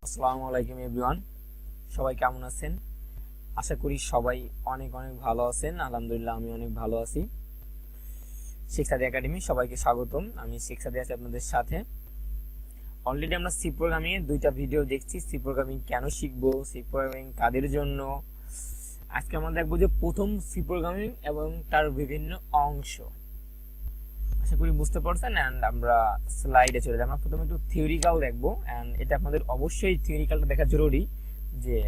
আসসালামু আলাইকুম এভরিওয়ান, সবাই কেমন আছেন? আশা করি সবাই অনেক অনেক ভালো আছেন। আলহামদুলিল্লাহ আমি অনেক ভালো আছি। শেখসাদি একাডেমি সবাইকে স্বাগতম। আমি শেখসাদি আছি আপনাদের সাথে। অলরেডি আমরা সি প্রোগ্রামিং এর দুইটা ভিডিও দেখছি। সি প্রোগ্রামিং কেন শিখবো, সি প্রোগ্রামিং কাদের জন্য। আজকে আমরা দেখবো যে প্রথম সি প্রোগ্রামিং এবং তার বিভিন্ন অংশ। আশা করি বুঝতে পারছেন। এন্ড আমরা স্লাইডে চলে যাই। আমরা প্রথমে একটু থিওরিক্যাল দেখবো, এন্ড এটা আপনাদের অবশ্যই থিওরিক্যালটা দেখা জরুরি। যে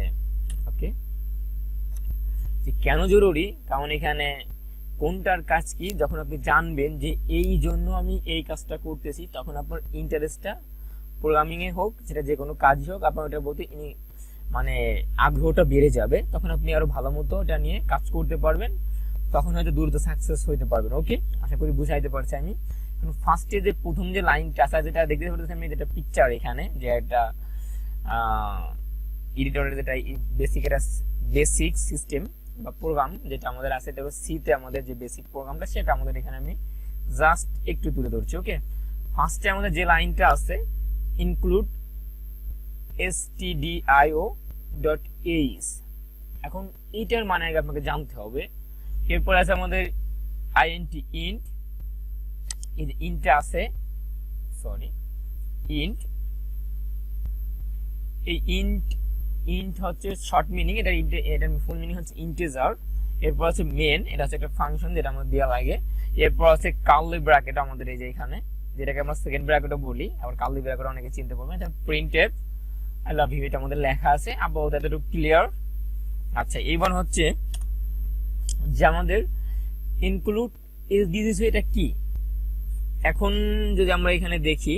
ওকে, যে কেন জরুরি, কারণ এখানে কোনটার কাজ কি যখন আপনি জানবেন যে এই জন্য আমি এই কাজটা করতেছি, তখন আপনার ইন্টারেস্টটা প্রোগ্রামিং এ হোক, যেটা যে কোনো কাজই হোক, আপনার ওটার প্রতি মানে আগ্রহটা বেড়ে যাবে। তখন আপনি আরো ভালো মতো এটা নিয়ে কাজ করতে পারবেন, তখন হয়তো দ্রুত সাকসেস হইতে পারবেন। ওকে, আশা করি বুঝাইতে পারছি আমি। ফার্স্টে যে প্রথম যে লাইনটা আছে, যেটা দেখতে পাচ্ছেন আমি, যেটা পিকচার এখানে, যে একটা এডিটরের যেটা বেসিক সিস্টেম বা প্রোগ্রাম যেটা আমাদের আছে, এটা সি তে আমাদের যে বেসিক প্রোগ্রামটা, সেটা আমাদের এখানে আমি জাস্ট একটু তুলে ধরছি। ওকে, ফার্স্টে আমাদের যে লাইনটা আছে, ইনক্লুড stdio.h, এখন এইটার মানে আগে আপনাকে জানতে হবে। এরপর আছে আমাদের int, int, এই যে ইন্টটা আছে, সরি ইন্ট, এই ইন্ট হচ্ছে শর্ট মিনিং, এটার ফুল মিনিং হচ্ছে ইন্টিজার। এরপর আছে মেন, এটা হচ্ছে একটা ফাংশন যেটা আমাদের দেওয়া লাগে। এরপর আছে কার্লি ব্র্যাকেট আমাদের এই যে এখানে, যেটাকে আমরা সেকেন্ড ব্র্যাকেটও বলি, আবার কার্লি ব্র্যাকেট অনেকে চিনতে পারবেন। এটা প্রিন্টএফ, আই লাভ ইউ, এটা আমাদের লেখা আছে। আপাতত এটা একটু ক্লিয়ার। আচ্ছা, এইবার হচ্ছে যে আমাদের ইনক্লুড এসডিজি, এটা কি? এখন যদি আমরা এখানে দেখি,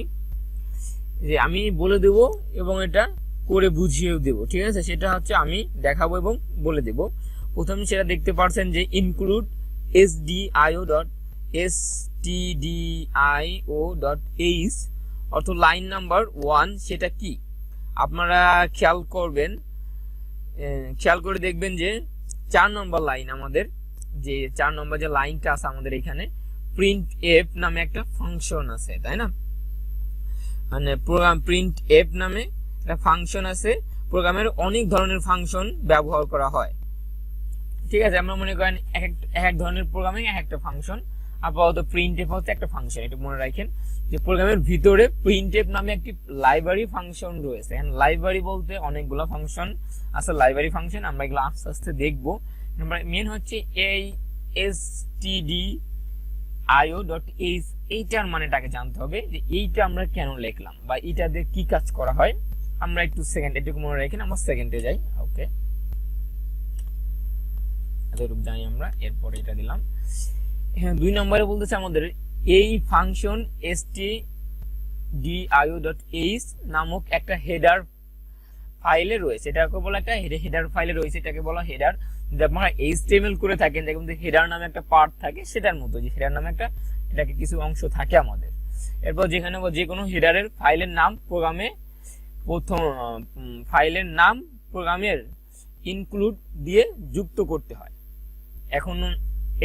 যে আমি বলে দেব এবং এটা করে বুঝিয়েও দেব, ঠিক আছে? সেটা হচ্ছে আমি দেখাবো এবং বলে দেব। প্রথমে সেটা দেখতে পাচ্ছেন যে ইনক্লুড stdio.h, অর্থ লাইন নাম্বার 1, সেটা কি আপনারা খেয়াল করবেন, খেয়াল করে দেখবেন যে 4 নম্বর লাইন আমাদের, যে 4 নম্বর যে লাইনটা আছে আমাদের এখানে, প্রিন্ট এফ নামে একটা ফাংশন আছে, তাই না? মানে প্রোগ্রাম প্রিন্ট এফ নামে একটা ফাংশন আছে। প্রোগ্রামের অনেক ধরনের ফাংশন ব্যবহার করা হয়, ঠিক আছে? আমরা মনে করেন এক ধরনের প্রোগ্রামিং এক একটা ফাংশন। আপাতত প্রিন্ট এফ হচ্ছে একটা ফাংশন, এটা মনে রাখেন যে প্রোগ্রামের ভিতরে প্রিন্ট এফ নামে একটি লাইব্রেরি ফাংশন রয়েছে। লাইব্রেরি বলতে অনেকগুলো ফাংশন আছে, লাইব্রেরি ফাংশন, আমরা এগুলো আস্তে আস্তে দেখবো। মেন হচ্ছে এই stdio.h, এইটার মানেটাকে জানতে হবে, যে এইটা আমরা কেন লিখলাম বা এইটা দিয়ে কি কাজ করা হয়। আমরা একটু সেকেন্ড, এটুকু মনে রাখেন, আমরা সেকেন্ডে যাই। ওকে, এতটুকু জানি আমরা। এরপরে এটা দিলাম। হ্যাঁ, 2 নম্বরে বলতেছে আমাদের এই ফাংশন stdio.h নামক একটা হেডার ফাইলে রয়েছে। এটাকে বলা একটা হেডার ফাইলে রয়েছে, এটাকে বলা হেডার। যদি আপনারা HTML করে থাকেন, দেখুন হেডার নামে একটা পার্ট থাকে, সেটার মতো যে হেডার নামে একটা, এটাকে কিছু অংশ থাকে আমাদের। এরপর যেখানে যে কোনো হেডারের ফাইলের নাম প্রোগ্রামে প্রথম ফাইলের নাম প্রোগ্রামের ইনক্লুড দিয়ে যুক্ত করতে হয়। এখন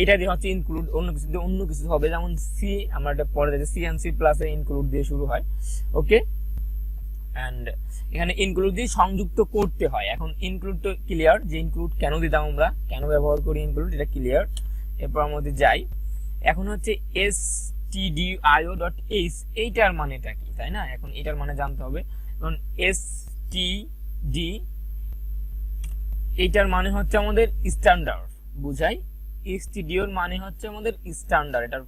এইটা দিয়ে হচ্ছে ইনক্লুড, অন্য কিছু হবে, যেমন সি, আমরা এটা পরে দেখি সি এন্ড সি প্লাস এ ইনক্লুড দিয়ে শুরু হয়। ওকে, এন্ড এখানে ইনক্লুড দিয়ে সংযুক্ত করতে হয়। এখন ইনক্লুড তো ক্লিয়ার, যে ইনক্লুড কেন দিতাম আমরা, কেন ব্যবহার করি ইনক্লুড, এটা ক্লিয়ার। এরপর আমাদের যাই, এখন হচ্ছে stdio.h, এইটার মানেটা কি, তাই না? এখন এটার মানে জানতে হবে। এখন std, এইটার মানে হচ্ছে আমাদের স্ট্যান্ডার্ড, বুঝাই। stdio-র মানে হচ্ছে আমাদের স্ট্যান্ডার্ড, এটার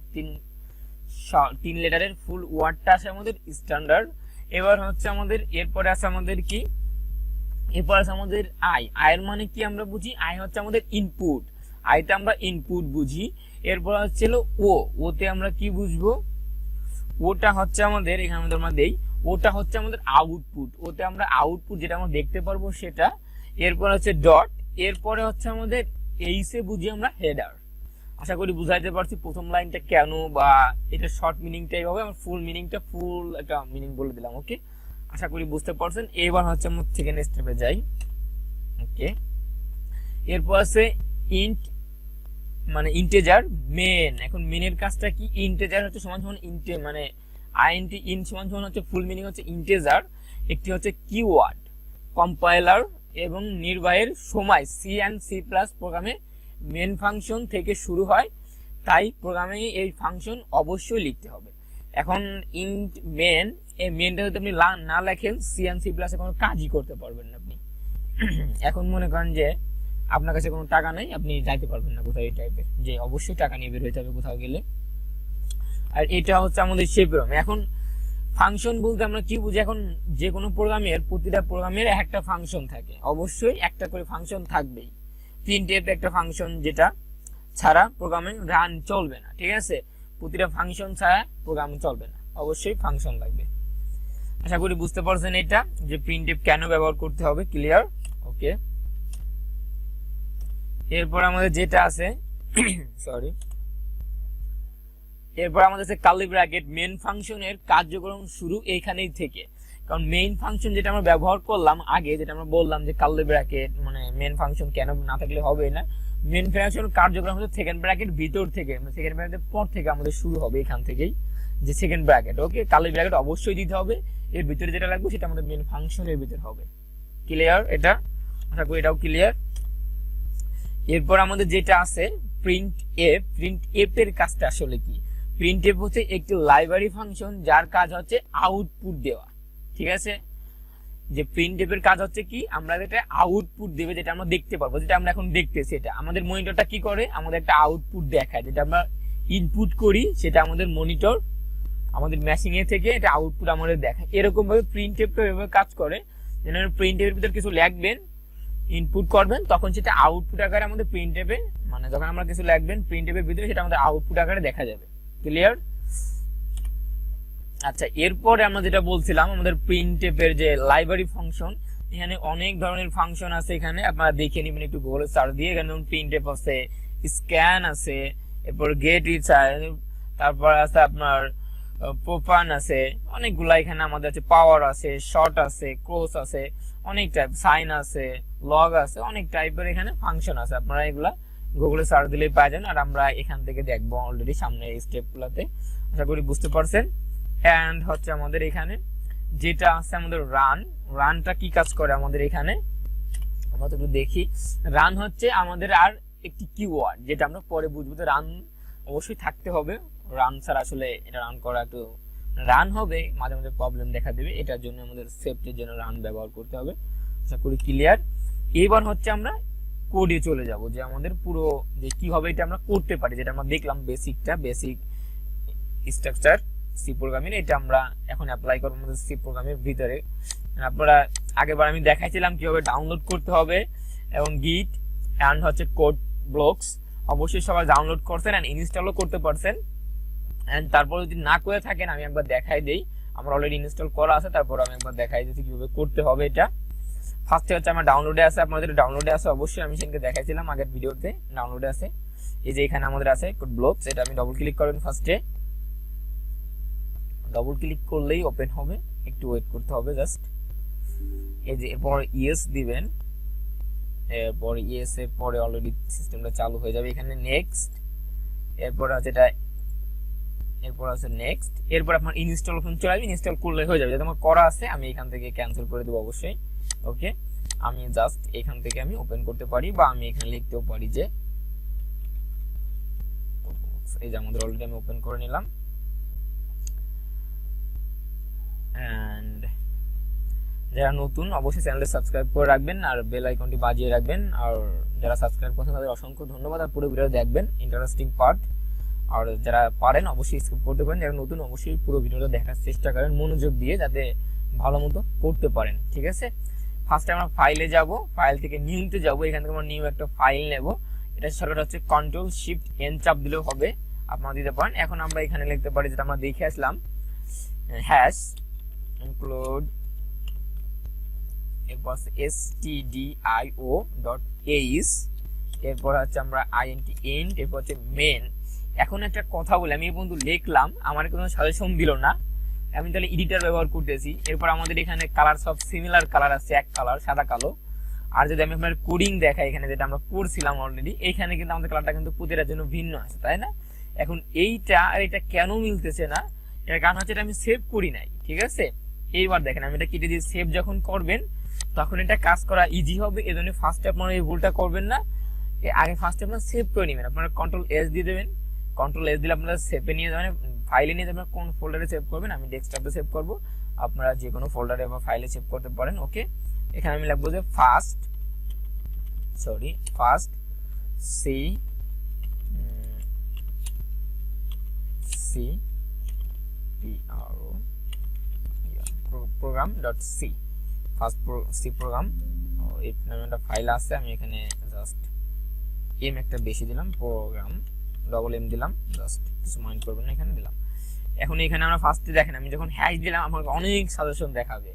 3 লেটারের ফুল ওয়ার্ডটা আছে আমাদের স্ট্যান্ডার্ড। এবার হচ্ছে আমাদের এরপরে আছে আমাদের কি, এরপর আছে আমাদের আয়ের মানে কি আমরা বুঝি, আয় হচ্ছে আমাদের ইনপুট, আইটা আমরা ইনপুট বুঝি। এরপর হচ্ছে ওতে আমরা কি বুঝবো, ওটা হচ্ছে আমাদের এখানে আমরা দেই, ওটা হচ্ছে আমাদের আউটপুট, ওতে আমরা আউটপুট যেটা আমরা দেখতে পারবো সেটা। এরপর হচ্ছে ডট, এরপরে হচ্ছে আমাদের এইসে বুঝি আমরা হেডার। আশা করি বুঝাইতে পারছি প্রথম লাইনটা কেন, বা এটা শর্ট মিনিংটা এইভাবে, আমার ফুল মিনিংটা ফুল একটা মিনিং বলে দিলাম। ওকে, আশা করি বুঝতে পারছেন। এবার হচ্ছে আমরা সেকেন্ড স্টেপে যাই। ওকে, এরপর আছে ইন্ট, মানে ইন্টিজার মেন। এখন মেনের কাজটা কি, ইন্টিজার হচ্ছে সমান সমান মানে int সমান সমান হচ্ছে ফুল মিনিং হচ্ছে ইন্টিজার, একটি হচ্ছে কিওয়ার্ড, কম্পাইলার এবং নির্বাহের সময় সি অ্যান্ড সি প্লাস প্রোগ্রামে মেন ফাংশন থেকে শুরু হয়, তাই প্রোগ্রামে এই ফাংশন অবশ্যই লিখতে হবে। এখন ইন্ট মেন, এই মেনটা যদি আপনি না লেখেন সি অ্যান্ড সি প্লাসে কোনো কাজই করতে পারবেন না আপনি। এখন মনে করেন যে আপনার কাছে কোনো টাকা নাই, আপনি যাইতে পারবেন না কোথাও, এই টাইপের যে অবশ্যই টাকা নিয়ে বের হইতে হবে কোথাও গেলে। আর এটা হচ্ছে আমাদের সেই প্রোগ্রাম। এখন ফাংশন বলতে আমরা কি বুঝি, এখন যে কোনো প্রোগ্রামের প্রতিটা প্রোগ্রামের একটা ফাংশন থাকে, অবশ্যই একটা করে ফাংশন থাকবেই। প্রিন্টএফ একটা ফাংশন, যেটা ছাড়া প্রোগ্রামে রান চলবে না, ঠিক আছে। প্রতিটা ফাংশন ছাড়া প্রোগ্রাম চলবে না, অবশ্যই ফাংশন লাগবে। আশা করি বুঝতে পারছেন এটা যে প্রিন্টএফ কেন ব্যবহার করতে হবে, ক্লিয়ার? ওকে, এরপর আমাদের যেটা আছে সরি, এরপর আমাদের আছে কার্লি ব্র্যাকেট। মেইন ফাংশনের কার্যক্রম শুরু এইখানেই থেকে, কারণ মেইন ফাংশন যেটা আমরা ব্যবহার করলাম আগে, যেটা আমরা বললাম যে কার্লি ব্র্যাকেট মানে মেইন ফাংশন কেন না থাকলে হবে না, মেইন ফাংশন কার্যক্রম হচ্ছে সেকেন্ড ব্র্যাকেট ভিতর থেকে, সেকেন্ড ব্র্যাকেটের পর থেকে আমাদের শুরু হবে এখান থেকেই, যে সেকেন্ড ব্র্যাকেট। ওকে, কার্লি ব্র্যাকেট অবশ্যই দিতে হবে, এর ভিতরে যেটা লাগবে সেটা আমাদের মেইন ফাংশনের ভিতর হবে। ক্লিয়ার এটা? আশা করি এটাও ক্লিয়ার। এরপর আমাদের যেটা আছে প্রিন্ট এফ। প্রিন্ট এফ এর কাজটা আসলে কি? প্রিন্ট এফ হচ্ছে একটি লাইব্রেরি ফাংশন যার কাজ হচ্ছে আউটপুট দেওয়া, ঠিক আছে। যে প্রিন্ট এফ এর কাজ হচ্ছে কি, আমরা যেটা আউটপুট দেবে, যেটা আমরা দেখতে পারবো, যেটা আমরা এখন দেখতেছি, এটা আমাদের মনিটরটা কি করে, আমাদের একটা আউটপুট দেখায়, যেটা আমরা ইনপুট করি সেটা আমাদের মনিটর আমাদের মেশিন এ থেকে এটা আউটপুট আমাদের দেখায়। এরকম ভাবে প্রিন্ট এফটা এভাবে কাজ করে, যেন প্রিন্ট এফের ভিতর কিছু লিখবেন, ইনপুট করবেন, তখন সেটা আউটপুট আকারে আমাদের প্রিন্ট এফে, মানে যখন আমরা কিছু লিখবেন প্রিন্ট এফের ভিতরে সেটা আমাদের আউটপুট আকারে দেখা যাবে। ক্লিয়ার? আচ্ছা, এরপরে আমরা যেটা বলছিলাম আমাদের প্রিন্টএফ এর যে লাইব্রেরি ফাংশন, এখানে অনেক ধরনের ফাংশন আছে, এখানে আপনারা দেখে নেবেন একটু গুগলে সার্চ দিয়ে। এখানে প্রিন্টএফ আছে, স্ক্যান আছে, এরপর গেট ইটস, তারপর আছে আপনার প্রোপান আছে, অনেকগুলা এখানে আমাদের আছে, পাওয়ার আছে, শর্ট আছে, ক্রস আছে, অনেক টাইপ, সাইন আছে, লগ আছে, অনেক টাইপের এখানে ফাংশন আছে। আপনারা এগুলা গুগলে সার্চ দিলেই পাওয়া যান, আর আমরা এখান থেকে দেখবো অলরেডি সামনে এই স্টেপগুলোতে। আশা করি বুঝতে পারছেন। এন্ড হচ্ছে আমাদের এখানে যেটা আছে আমাদের রানটা কি কাজ করে আমাদের এখানে আমরা তো একটু দেখি। রান হচ্ছে আমাদের আর একটি কিওয়ার্ড, যেটা আমরা পরে বুঝবো। তো রান অবশ্যই থাকতে হবে, রান ছাড়া আসলে এটা রান করা একটু, রান হবে মাঝে মাঝে প্রবলেম দেখা দেবে, এটার জন্য আমাদের সেফটির জন্য রান ব্যবহার করতে হবে। আশা করি ক্লিয়ার। এবার হচ্ছে আমরা কোডে চলে যাব, যে আমাদের পুরো যে কিভাবে এটা আমরা করতে পারি, যেটা আমরা দেখলাম বেসিক স্ট্রাকচার সি প্রোগ্রামিং, এটা আমরা এখন অ্যাপ্লাই করব আমাদের সি প্রোগ্রামের ভিতরে। আপনারা আগেরবার আমি দেখাইছিলাম কিভাবে ডাউনলোড করতে হবে, এবং গিট এন্ড হচ্ছে কোড ব্লকস অবশ্যই সবাই ডাউনলোড করছেন এন্ড ইনস্টলও করতে পারছেন। এন্ড তারপর যদি না করে থাকেন আমি একবার দেখাই দেই, আমার অলরেডি ইনস্টল করা আছে, তারপর আমি একবার দেখাই দিচ্ছি কিভাবে করতে হবে এটা। ফার্স্টে হচ্ছে আমার ডাউনলোডে আছে, আপনাদের ডাউনলোডে আছে অবশ্যই, আমি সেদিনকে দেখাইছিলাম আগের ভিডিওতে, ডাউনলোডে আছে। এই যে এখানে আমাদের আছে কোড ব্লকস, এটা আমি ডবল ক্লিক করবেন, ফার্স্টে ডবল ক্লিক করলেই ওপেন হবে, একটু ওয়েট করতে হবে জাস্ট। এই যে এরপর ইয়েস দিবেন, এরপর ইয়েস এর পরে অলরেডি সিস্টেমটা চালু হয়ে যাবে। এখানে নেক্সট, এরপর আছে এটা, এরপর আছে নেক্সট, এরপর আপনার ইনস্টল অপশন চলে আসবে, ইনস্টল করলে হয়ে যাবে। যেটা আমার করা আছে আমি এখান থেকে ক্যান্সেল করে দেব অবশ্যই। ওকে, আমি জাস্ট এখান থেকে আমি ওপেন করতে পারি, বা আমি এখানে লিখতেও পারি যে, এই যে আমাদের অলরেডি আমি ওপেন করে নিলাম। এন্ড যারা নতুন অবশ্যই চ্যানেলটা সাবস্ক্রাইব করে রাখবেন, আর বেল আইকনটি বাজিয়ে রাখবেন। আর যারা সাবস্ক্রাইব করছেন তাদের অসংখ্য ধন্যবাদ, আর পুরো ভিডিও দেখবেন, ইন্টারেস্টিং পার্ট। আর যারা পারেন অবশ্যই স্কিপ করতে পারেন, যারা নতুন অবশ্যই পুরো ভিডিওটা দেখার চেষ্টা করেন মনোযোগ দিয়ে, যাতে ভালো মতো করতে পারেন, ঠিক আছে। ফার্স্টে আমরা ফাইলে যাব, ফাইল থেকে নিউতে যাব, এখান থেকে আমরা নিউ একটা ফাইল নেব। এটা শর্টকাট হচ্ছে কন্ট্রোল শিফট এন চাপ দিলেও হবে, আপনারা দিতে পারেন। এখন আমরা এখানে লিখতে পারি যেটা আমরা দেখে আসলাম, হ্যাশ include এরপর stdio.ace, এরপর হচ্ছে আমরা int int, এরপর হচ্ছে মেন। এখন একটা কথা বলে, আমি বন্ধু লিখলাম, আমার কোনো সাজেশন দিল না, আমি তাহলে এডিটর ব্যবহার করতেছি। এরপর আমাদের এখানে কালার সব সিমিলার কালার আছে, এক কালার সাদা কালো। আর যদি আমি আপনার কোডিং দেখাই, এখানে যেটা আমরা পড়ছিলাম অলরেডি, এখানে কিন্তু আমাদের কালারটা কিন্তু প্রতিটার জন্য ভিন্ন আছে, তাই না? এখন এইটা আর এটা কেন মিলতেছে না, এর কারণ হচ্ছে এটা আমি সেভ করি নাই, ঠিক আছে। এইবার দেখেন আমি এটা কেটে দিয়ে সেভ যখন করবেন তখন এটা কাজ করা ইজি হবে। এজন্য ফার্স্টে আপনারা এই ভুলটা করবেন না, আগে ফার্স্টে আপনারা সেভ করে নেবেন। আপনারা কন্ট্রোল এস দিয়ে দেবেন, কন্ট্রোল এস দিলে আপনারা সেভে নিয়ে যাবেন, ফাইলে নিয়ে যাবেন। কোন ফোল্ডারে সেভ করবেন, আমি ডেস্কটপে সেভ করব, আপনারা যে কোনো ফোল্ডারে বা ফাইলে সেভ করতে পারেন। ওকে, এখানে আমি লিখবো যে first C program dot c first C program এই নামে একটা ফাইল আছে। আমি এখানে জাস্ট এম একটা বেশি দিলাম, প্রোগ্রাম ডবল এম দিলাম, জাস্ট কিছু মাইন্ড করবেন না, এখানে দিলাম। এখন এখানে আমরা ফার্স্টে দেখেন আমি যখন হ্যাশ দিলাম আমাকে অনেক সাজেশন দেখাবে।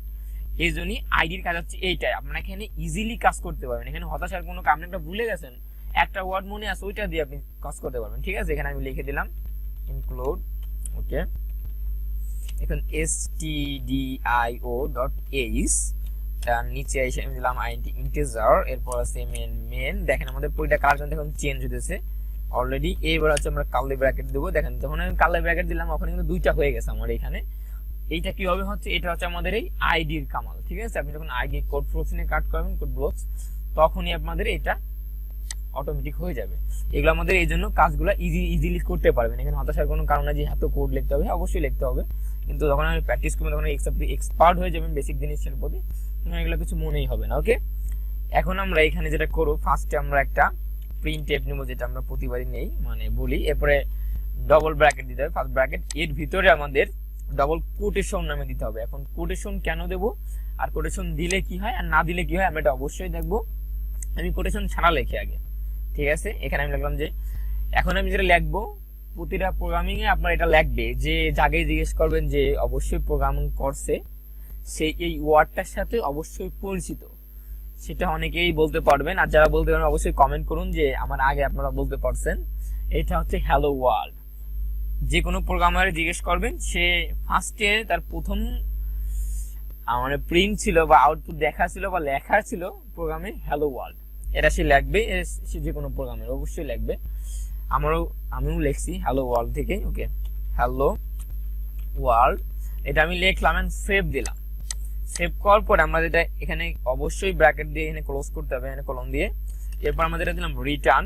এই জন্যই আইডির কাজ হচ্ছে এইটাই, আপনারা এখানে ইজিলি কাজ করতে পারবেন। এখানে হতাশার কোনো কারণ, একটা ভুলে গেছেন একটা ওয়ার্ড মনে আছে ওইটা দিয়ে আপনি কাজ করতে পারবেন। ঠিক আছে, এখানে আমি লিখে দিলাম ইনক্লুড। ওকে, এখন stdio.h, তার নিচে এসে আমি দিলাম ইন্টিজার, এরপর আছে মেন। দেখেন আমাদের পুরোটা কালার কিন্তু এখন চেঞ্জ হতেছে অলরেডি। এইবার হচ্ছে আমরা কার্লি ব্র্যাকেট দেবো। দেখেন যখন আমি কার্লি ব্র্যাকেট দিলাম ওখানে কিন্তু দুইটা হয়ে গেছে আমার এখানে। এইটা কি হবে হচ্ছে, এটা হচ্ছে আমাদের এই আইডির কামাল। ঠিক আছে, আপনি যখন আইডি কোড প্রক্সিনে কাট করবেন, কোড ব্লকস, তখনই আপনাদের এটা অটোমেটিক হয়ে যাবে। এগুলো আমাদের এই জন্য কাজগুলো ইজিলি করতে পারবেন। এখানে হতাশার কোনো কারণ নেই যে এত কোড লিখতে হবে, অবশ্যই লিখতে হবে, কিন্তু যখন আমি প্র্যাকটিস করবো তখন এক্সপার্ট হয়ে যাবেন বেসিক জিনিসের প্রতি, এগুলো কিছু মনেই হবে না। ওকে, এখন আমরা এখানে যেটা করবো, ফার্স্টে আমরা একটা প্রিন্ট টেপ নেবো, যেটা আমরা প্রতিবারই নেই, মানে বলি। এরপরে ডবল ব্র্যাকেট দিতে হবে, ফার্স্ট ব্র্যাকেট, এর ভিতরে আমাদের ডবল কোটেশন নামে দিতে হবে। এখন কোটেশন কেন দেবো, আর কোটেশন দিলে কি হয় আর না দিলে কি হয় আমরা এটা অবশ্যই দেখবো। আমি কোটেশন ছাড়া লিখি আগে। ঠিক আছে, এখানে আমি লিখলাম যে এখন আমি যেটা লিখবো প্রতিটা প্রোগ্রামিং এ আপনার এটা লাগবে, যে যাকে জিজ্ঞেস করবেন যে অবশ্যই প্রোগ্রামিং করছে সে এই ওয়ার্ডটার সাথে অবশ্যই পরিচিত, সেটা অনেকেই বলতে পারবেন। আর যারা বলতে পারবেন অবশ্যই কমেন্ট করুন যে আমার আগে আপনারা বলতে পারছেন। এটা হচ্ছে হ্যালো ওয়ার্ল্ড। যে কোনো প্রোগ্রামারে জিজ্ঞেস করবেন, সে ফার্স্টে তার প্রথম মানে প্রিন্ট ছিল বা আউটপুট দেখা ছিল বা লেখা ছিল প্রোগ্রামে হ্যালো ওয়ার্ল্ড, এটা সে লিখবে। সে যে কোনো প্রোগ্রামের অবশ্যই লিখবে। আমিও লিখছি হ্যালো ওয়ার্ল্ড থেকে। ওকে, হ্যালো ওয়ার্ল্ড, এটা আমি লিখলাম এন্ড সেভ দিলাম। সেভ করার পর আমরা যেটা এখানে অবশ্যই ব্র্যাকেট দিয়ে এখানে ক্লোজ করতে হবে, এখানে কলম দিয়ে। এরপর আমরা যেটা দিলাম রিটার্ন,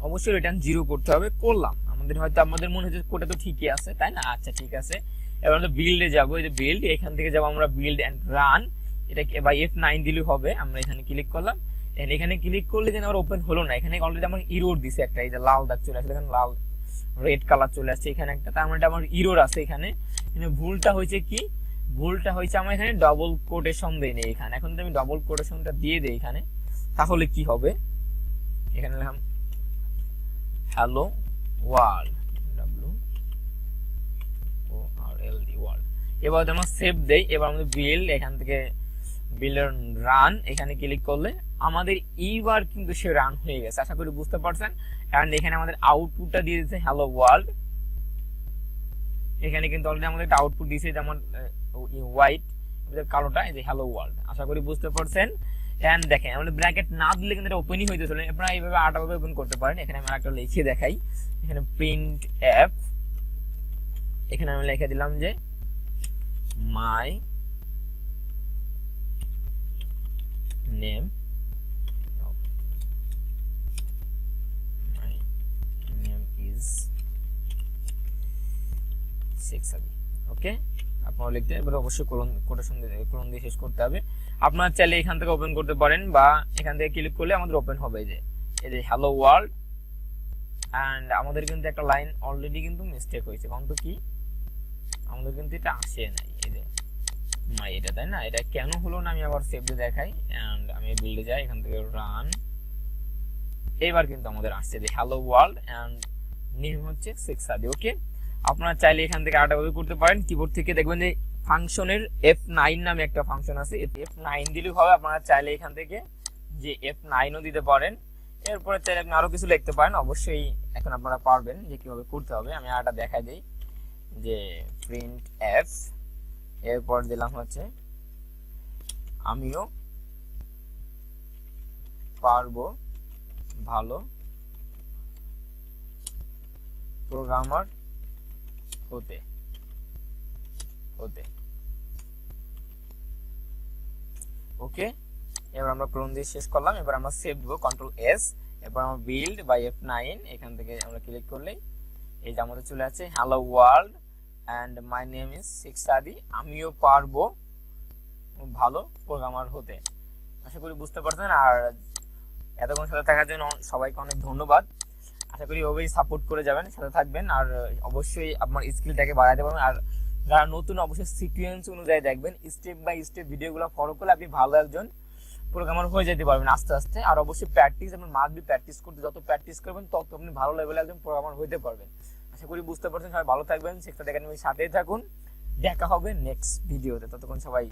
অবশ্যই রিটার্ন 0 করতে হবে। করলাম, আমাদের হয়তো আমাদের মনে হচ্ছে কোডটা তো ঠিকই আছে, তাই না? আচ্ছা ঠিক আছে, এবার আমরা বিল্ডে যাবো। এই যে বিল্ড, এখান থেকে যাবো আমরা বিল্ড এন্ড রান, এটা বা F9 দিলেও হবে। আমরা এখানে ক্লিক করলাম, এখানে ক্লিক করলে যেন আমার ওপেন হলো না। এখানে অলরেডি আমার ইরোর দিছে একটা, এই যে লাল দাগ চলে আসছে, এখানে লাল রেড কালার চলে আসছে এখানে একটা, তার মানে আমার ইরোর আছে এখানে। ভুলটা হয়েছে কি, ভুলটা হয়েছে আমার এখানে ডবল কোটেশন দেই নেই এখানে। এখন যদি আমি ডবল কোটেশনটা দিয়ে দেই এখানে, তাহলে কি হবে, এখানে লিখলাম হ্যালো ওয়ার্ল্ড, WORLD ওয়ার্ল্ড। এবার আমরা সেভ দেই। এবার আমাদের বিল্ড, এখান থেকে বিল্ড রান, এখানে ক্লিক করলে আমাদের এইবার কিন্তু সে রান হয়ে গেছে। আশা করি বুঝতে পারছেন। কারণ এখানে আমাদের আউটপুটটা দিয়ে দিচ্ছে হ্যালো ওয়ার্ল্ড। এখানে কিন্তু অলরেডি আমাদের একটা আউটপুট দিয়েছে, যেমন হোয়াইট কালোটা, এই যে হ্যালো ওয়ার্ল্ড। আশা করি বুঝতে পারছেন। এন্ড দেখেন আমাদের ব্র্যাকেট না দিলে কিন্তু এটা ওপেনই হইতে চলে। আপনারা এইভাবে আলাদাভাবে ওপেন করতে পারেন। এখানে আমি আরেকটা লিখে দেখাই, এখানে প্রিন্ট অ্যাপ, এখানে আমি লিখে দিলাম যে মাই নেম ইজ সেখসাদি। ওকে, আপনারা লিখতে এবার অবশ্যই কোটেশন দিয়ে শেষ করতে হবে। আপনারা চাইলে এখান থেকে ওপেন করতে পারেন, বা এখান থেকে ক্লিক করলে আমাদের ওপেন হবে এই যে হ্যালো ওয়ার্ল্ড। এন্ড আমাদের কিন্তু একটা লাইন অলরেডি কিন্তু মিস্টেক হয়েছে, কারণ তো কি আমাদের কিন্তু এটা আসে নাই, এই যে মাই এটা, তাই না? এটা কেন হলো না আমি আবার সেভ দিয়ে দেখাই। এন্ড আমি বিল্ডে যাই, এখান থেকে রান, এবার কিন্তু আমাদের আসছে যে হ্যালো ওয়ার্ল্ড এন্ড নেম হচ্ছে সেখসাদি। ওকে, আপনারা চাইলে এখান থেকে আরেকটা ভাবে করতে পারেন। কিবোর্ড থেকে দেখবেন যে ফাংশনের F9 নামে একটা ফাংশন আছে, F9 দিলেও হবে। আপনারা চাইলে এখান থেকে যে F9ও দিতে পারেন। এরপরে চাইলে আপনি আরো কিছু লিখতে পারেন, অবশ্যই এখন আপনারা পারবেন যে কিভাবে করতে হবে। আমি আরেকটা দেখাই দেই, যে প্রিন্ট এফ, এরপর দিলাম হচ্ছে আমিও পারবো ভালো প্রোগ্রামার হতে। ওকে, এবার আমরা ক্লোন দিয়ে শেষ করলাম। এবার আমরা সেভ দিব, কন্ট্রোল এস। এবার আমরা বিল্ড বাই F9, এখান থেকে আমরা ক্লিক করলেই এই যে আমাদের চলে আসছে hello world and my name is Sheikh Sadi. আমিও পারবো ভালো প্রোগ্রামার হতে। আশা করি বুঝতে পারছেন। আর এতক্ষণ সাথে থাকার জন্য সবাইকে অনেক ধন্যবাদ। আশা করি ওভাবেই সাপোর্ট করে যাবেন, সাথে থাকবেন, আর অবশ্যই আপনার স্কিলটাকে বাড়াতে পারবেন। আর যারা নতুন, অবশ্যই সিকোয়েন্স অনুযায়ী দেখবেন, স্টেপ বাই স্টেপ ভিডিওগুলো ফলো করলে আপনি ভালো একজন প্রোগ্রামার হয়ে যেতে পারবেন আস্তে আস্তে। আর অবশ্যই প্র্যাকটিস, আপনি মাস্ট বি প্র্যাকটিস করতে, যত প্র্যাকটিস করবেন তত আপনি ভালো লেভেলে একজন প্রোগ্রামার হতে পারবেন। আশা করি বুঝতে পারছেন। সবাই ভালো থাকবেন, শেখসাদি একাডেমির সাথেই থাকুন। দেখা হবে নেক্সট ভিডিওতে, ততক্ষণ সবাই